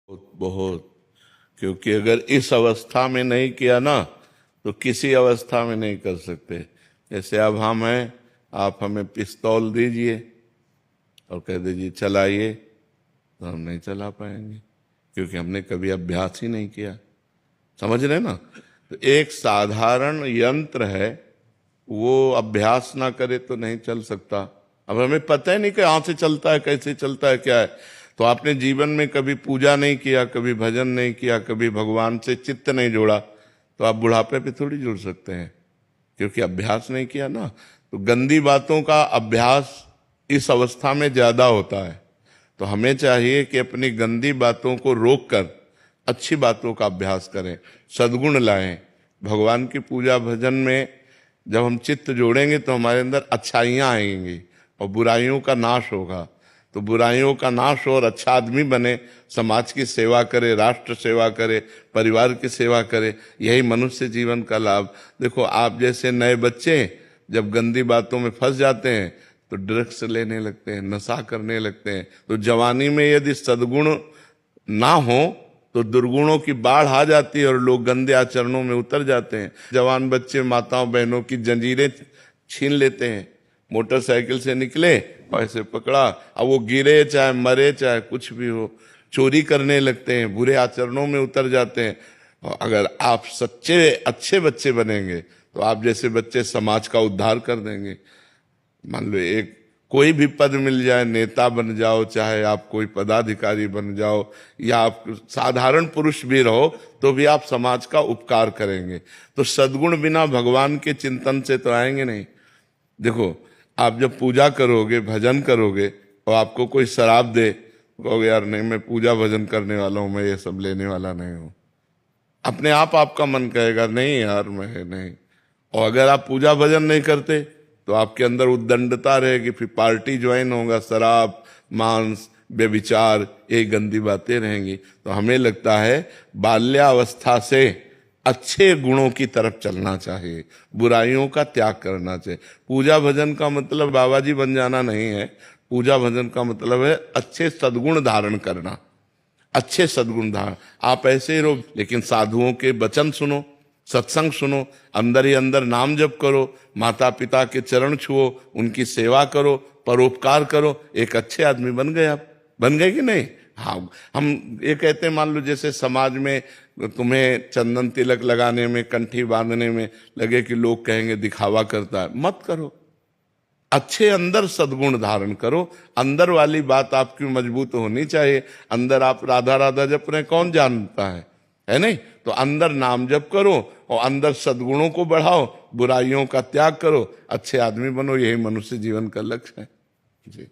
बहुत बहुत, क्योंकि अगर इस अवस्था में नहीं किया ना तो किसी अवस्था में नहीं कर सकते। जैसे अब हम हैं, आप हमें पिस्तौल दीजिए और कह दीजिए चलाइए, तो हम नहीं चला पाएंगे, क्योंकि हमने कभी अभ्यास ही नहीं किया। समझ रहे ना? तो एक साधारण यंत्र है, वो अभ्यास ना करे तो नहीं चल सकता। अब हमें पता ही नहीं कि कहाँ से चलता है, कैसे चलता है, क्या है। तो आपने जीवन में कभी पूजा नहीं किया, कभी भजन नहीं किया, कभी भगवान से चित्त नहीं जोड़ा, तो आप बुढ़ापे पे थोड़ी जुड़ सकते हैं, क्योंकि अभ्यास नहीं किया ना। तो गंदी बातों का अभ्यास इस अवस्था में ज्यादा होता है। तो हमें चाहिए कि अपनी गंदी बातों को रोककर अच्छी बातों का अभ्यास करें, सद्गुण लाएं। भगवान की पूजा भजन में जब हम चित्त जोड़ेंगे तो हमारे अंदर अच्छाइयाँ आएंगी और बुराइयों का नाश होगा। तो बुराइयों का नाश हो और अच्छा आदमी बने, समाज की सेवा करे, राष्ट्र सेवा करे, परिवार की सेवा करे, यही मनुष्य जीवन का लाभ। देखो, आप जैसे नए बच्चे जब गंदी बातों में फंस जाते हैं तो ड्रग्स लेने लगते हैं, नशा करने लगते हैं। तो जवानी में यदि सद्गुण ना हो तो दुर्गुणों की बाढ़ आ जाती है और लोग गंदे आचरणों में उतर जाते हैं। जवान बच्चे माताओं बहनों की जंजीरें छीन लेते हैं। मोटरसाइकिल से निकले और ऐसे पकड़ा, अब वो गिरे चाहे मरे चाहे कुछ भी हो, चोरी करने लगते हैं, बुरे आचरणों में उतर जाते हैं। और अगर आप सच्चे अच्छे बच्चे बनेंगे तो आप जैसे बच्चे समाज का उद्धार कर देंगे। मान लो एक कोई भी पद मिल जाए, नेता बन जाओ, चाहे आप कोई पदाधिकारी बन जाओ, या आप साधारण पुरुष भी रहो, तो भी आप समाज का उपकार करेंगे। तो सद्गुण बिना भगवान के चिंतन से तो आएंगे नहीं। देखो, आप जब पूजा करोगे, भजन करोगे और आपको कोई शराब दे, कहोगे यार नहीं, मैं पूजा भजन करने वाला हूं, मैं ये सब लेने वाला नहीं हूं। अपने आप आपका मन कहेगा नहीं यार मैं नहीं। और अगर आप पूजा भजन नहीं करते तो आपके अंदर उद्दंडता रहेगी, फिर पार्टी ज्वाइन होगा, शराब, मांस, व्यभिचार, ये गंदी बातें रहेंगी। तो हमें लगता है बाल्यावस्था से अच्छे गुणों की तरफ चलना चाहिए, बुराइयों का त्याग करना चाहिए। पूजा भजन का मतलब बाबा जी बन जाना नहीं है। पूजा भजन का मतलब है अच्छे सद्गुण धारण करना, अच्छे सद्गुण धारण। आप ऐसे ही रहो, लेकिन साधुओं के वचन सुनो, सत्संग सुनो, अंदर ही अंदर नाम जप करो, माता पिता के चरण छुओ, उनकी सेवा करो, परोपकार करो, एक अच्छे आदमी बन गए। आप बन गए कि नहीं? हाँ, हम ये कहते हैं, मान लो जैसे समाज में तुम्हें चंदन तिलक लगाने में, कंठी बांधने में लगे कि लोग कहेंगे दिखावा करता है, मत करो। अच्छे अंदर सद्गुण धारण करो। अंदर वाली बात आपकी मजबूत होनी चाहिए। अंदर आप राधा राधा जप रहे, कौन जानता है नहीं? तो अंदर नाम जप करो और अंदर सद्गुणों को बढ़ाओ, बुराइयों का त्याग करो, अच्छे आदमी बनो। यही मनुष्य जीवन का लक्ष्य है जी।